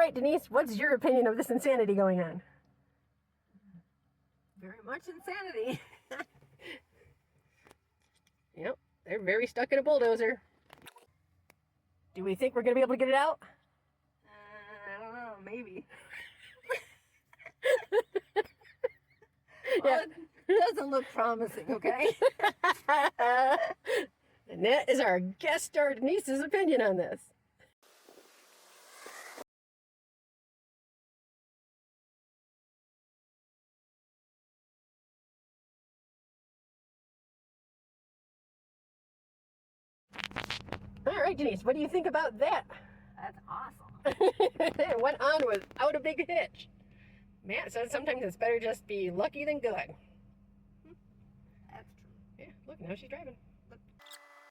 right, Denise, what's your opinion of this insanity going on? Very much insanity. Yep, they're very stuck in a bulldozer. Do we think we're going to be able to get it out? I don't know, maybe. Yeah. It doesn't look promising, okay? And that is our guest star Denise's opinion on this. All right, Denise, what do you think about that? That's awesome. It went on without a big hitch. Matt says sometimes it's better just be lucky than good. That's true. Yeah, look, now she's driving.